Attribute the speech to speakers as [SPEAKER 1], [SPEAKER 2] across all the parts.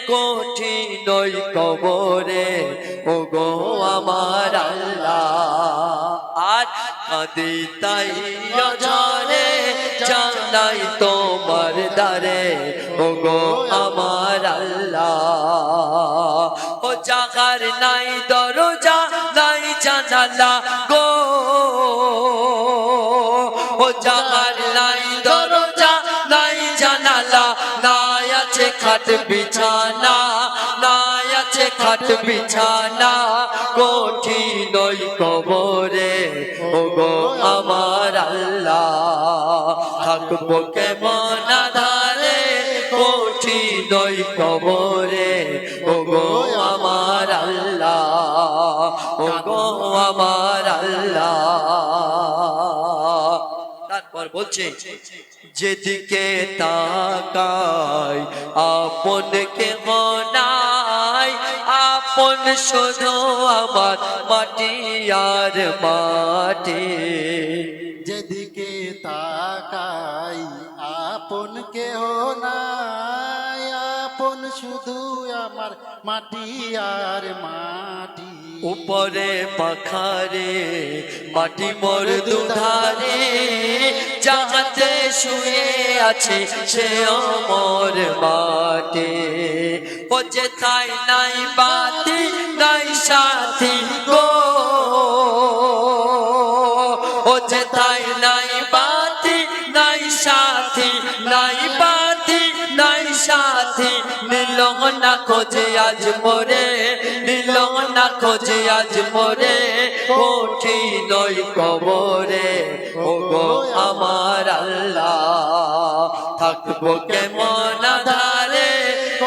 [SPEAKER 1] কঠিন ওই কবরে ওগো আমার আল্লাহ। আর কাঁদি তাই অঝরে জানাই তোমার দ্বারে ওগো আমার আল্লাহ। ও জাগার নাই দরজা নাই জানালা গো, ও জাগার নাই দরজা নাই জানালা, নাই আছে খাট বিছানা, নাই আছে খাট বিছানা, কঠিন ওই কবরে ওগো আমার আল্লাহ। থাকবো কেমন আধারে কঠিন ওই কবরে ওগো আমার আল্লাহ, ওগো আমার আল্লাহ। তারপর বলছে যেদিকে তাকাই আপন কেহ নাই, আপন শুধু আমার মাটি আর মাটি।
[SPEAKER 2] যেদিকে তাকাই আপন কেহ নাই, আপন শুধু আমার মাটি আর মাটি।
[SPEAKER 1] উপরে পাখারে মাটি মোর দুধারে, যাহাতে শুয়ে আছে সে মোর মাটি। ও যেথায় নাই বাতি নাই সাথী গো, ও যেথায় নাই বাতি নাই সাথী, নাই বাতি নাই সাথী, নিল না খোঁজে আজ মোরে, নিল না খোঁজে আজ মোরে, কঠিন ওই কবরে ওগো আমার আল্লাহ। থাকবো কেমন আধারে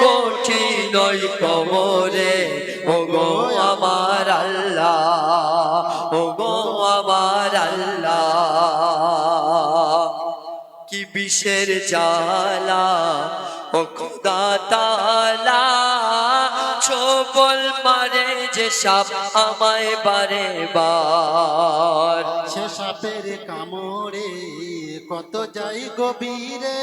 [SPEAKER 1] কঠিন ওই কবরে ওগো আমার আল্লাহ, ওগো আমার আল্লাহ। কি বিষের জ্বালা ও খোদা তাআলা, ছোবল মারে যে সাপ আমায় বারে বার।
[SPEAKER 2] সে সাপের কামড়ে কত যাই গভীরে,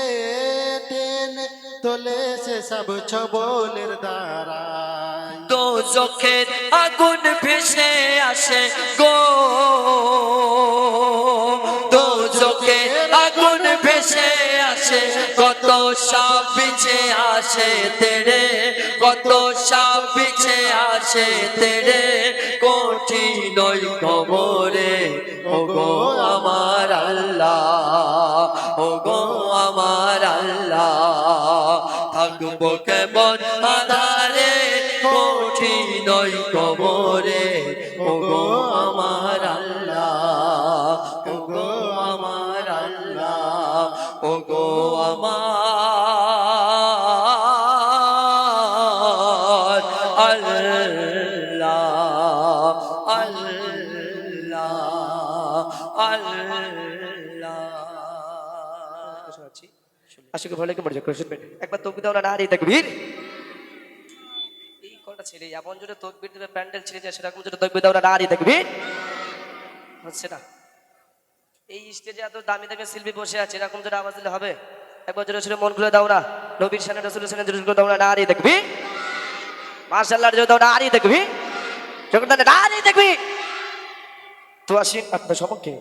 [SPEAKER 2] টেনে তোলে সে সব ছবলের দ্বারায়।
[SPEAKER 1] দোজখের আগুন ভেসে আসে গো, দোজখের আগুন ভেসে আসে, কত সাপ বিছে আসে তেরে, কত সাপ বিছে আসে তেরে, কঠিন ওই কবরে ওগো আমার আল্লাহ, ওগো আমার আল্লাহ। থাকবো কেমন আধারে কঠিন ওই কবরে ওগো আমার আল্লাহ, ওগো আমার আল্লাহ, ওগো আমার আল্লাহ, আল্লাহ, আল্লাহ। আশিক ভালো লাগে মর্যাদা করে শুনবেন একবার। তকবীর দাও না নারী তাকবীর। এই কটা ছেলে এমন জোরে তকবীর দেবে প্যান্ডেল ছেড়ে যায়, সেরকম জোরে তকবীর দাও না নারী তাকবীর হচ্ছে না। এই স্টেজে এত দামি দামি শিল্পী বসে আছে, এরকম জোরে আওয়াজ দিলে হবে? একবার জোরে ছেড়ে মন খুলে দাও না, নবীর শানে রাসূলের শানে জোরে দাও না নারী তাকবীর। মাশাআল্লাহ জোরে দাও না নারী তাকবীর, যখন নারী তাকবীর। তো আসেন আপনার সম্মুখে,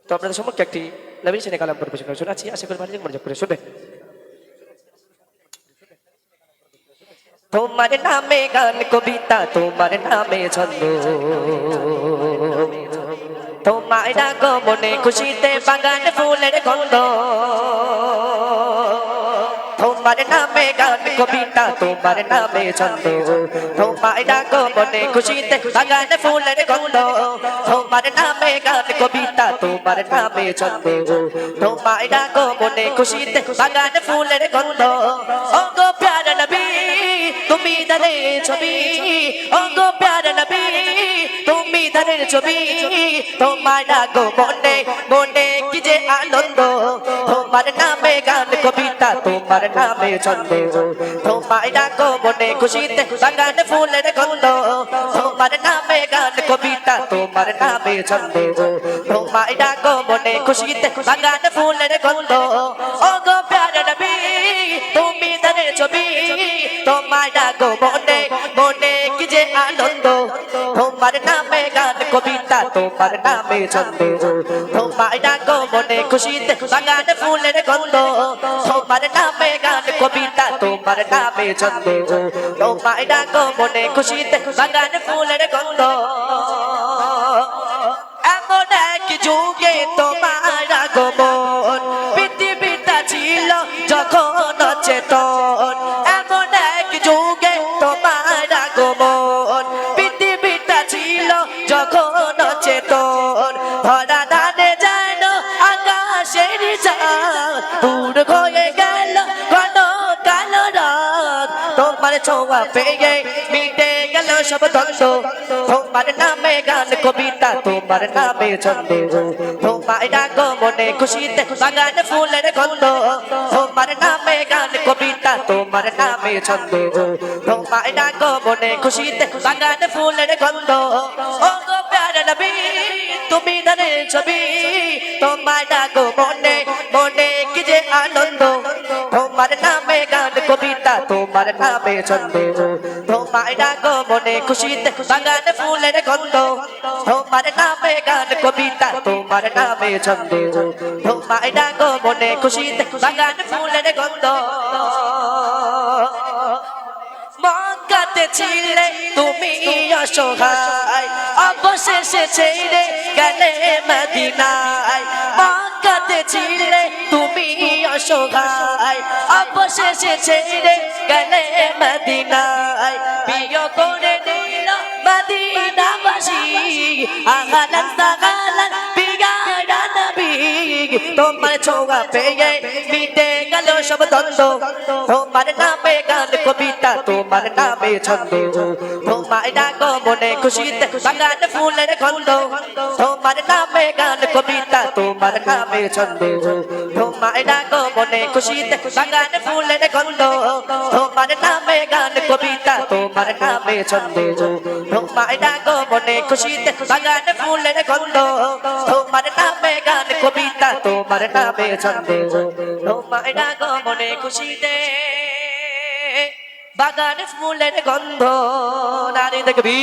[SPEAKER 1] তো আপনাদের সম্মুখে একটি নবীর শানে কালাম পরিবেশন করে শোনাচ্ছি, আশা করি ভালো লাগে মনোযোগ করে শুনবেন। তোমার নামে গান কবিতা, তোমার নামে ছন্দ, তোমার ডাকো মনে খুশিতে বাগান ফুলের গন্ধ। তোমার নামে গান কবিতা, তোমার নামে ছন্দ, তোমার ডাকো মনে খুশিতে বাগান ফুলের গন্ধ। তোমার নামে গান কবিতা, তোমার নামে ছন্দ, তোমার ডাকো মনে খুশিতে বাগান ফুলের গন্ধ। ও গো প্যারা নবী তুমি ধারের ছবি, ও গো প্যারা নবী তুমি ধারের ছবি। তোমার ডাকো মনে মনে কি যে আনন্দ, তোমার নামে গান কবিতা, তোমার নামে ছন্দ, তোমার ডাকো মনে খুশিতে বাগান ফুলের গন্ধ। তোমার নামে গান কবিতা, তোমার নামে ছন্দ, তোমার ডাকো মনে খুশিতে বাগান ফুলের গন্ধ। ও গো প্যারা নবী তুমি দানের ছবি তোমায় ডাকো মনে মনে কি যে আনন্দ তোমার নামে গান কবিতা তোমার নামে ছন্দ তোমায় ডাকো মনে খুশিতে বাগানে ফুলের গন্ধ তোমার নামে গান কবিতা তোমার নামে ছন্দ তোমায় ডাকো মনে খুশিতে বাগানে ফুলের গন্ধ এমন এক যুগে তোমার আগমন পৃথিবীটা ছিল যখন অচেতন এমন এক যুগে তোমার আগমন পৃথিবীটা ছিল যখন অচেতন ধরা দানে যেন আকাশের চাঁদ দূর হয়ে গেল ঘন কালো রাত তোমার ছোঁয়া পেয়ে মিটে গেল সব দ্বন্দ্ব তোমার নামে গান কবিতা তোমার নামে ছন্দ তোমায় ডাকো মনে খুশিতে বাগানে ফুলের গন্ধ তোমার নামে গান কবিতা তোমার নামে ছন্দ তোমায় ডাকো মনে খুশিতে বাগানে ফুলের গন্ধ ও গো প্যারে নবী তুমি দানের ছবি তোমায় ডাকো মনে মনে কি যে আনন্দ তোমার নামে গান কবিতা তোমার নামে ছন্দ তোমায় ডাকো মনে খুশিতে বাগানে ফুলের গন্ধ তোমার নামে গান কবিতা তোমার নামে ছন্দ তোমায় ডাকো মনে খুশিতে বাগানে ফুলের গন্ধ মক্কাতে ছিলে তুমি অসহায় অবশেষে ছেড়ে গেলে মদিনায় মক্কাতে ছিলে তুমি অসহায় অবশেষে ছেড়ে গেলে মদিনায় প্রিয় করে নিল মদিনাবাসী আগালান সাগালান বিগাড়া নবী তোমার ছোঁয়া পেয়ে মিটে গেল সব দ্বন্দ্ব তোমার নামে গান কবিতা তোমার নামে ছন্দ তোমায় ডাকো মনে খুশিতে বাগান ফুলের গন্ধ তোমার নামে গান কবিতা তোমার নামে ছন্দ তোমায় ডাকো মনে খুশিতে বাগান ফুলের গন্ধ তোমার নামে গান কবিতা তোমার নামে ছন্দ তোমায় ডাকো মনে খুশিতে বাগান ফুলের গন্ধ তোমার নামে গান কবিতা তোমার নামে ছন্দ তোমায় ডাকো মনে খুশিতে বাগানে ফুলের গন্ধ নারী দেখবি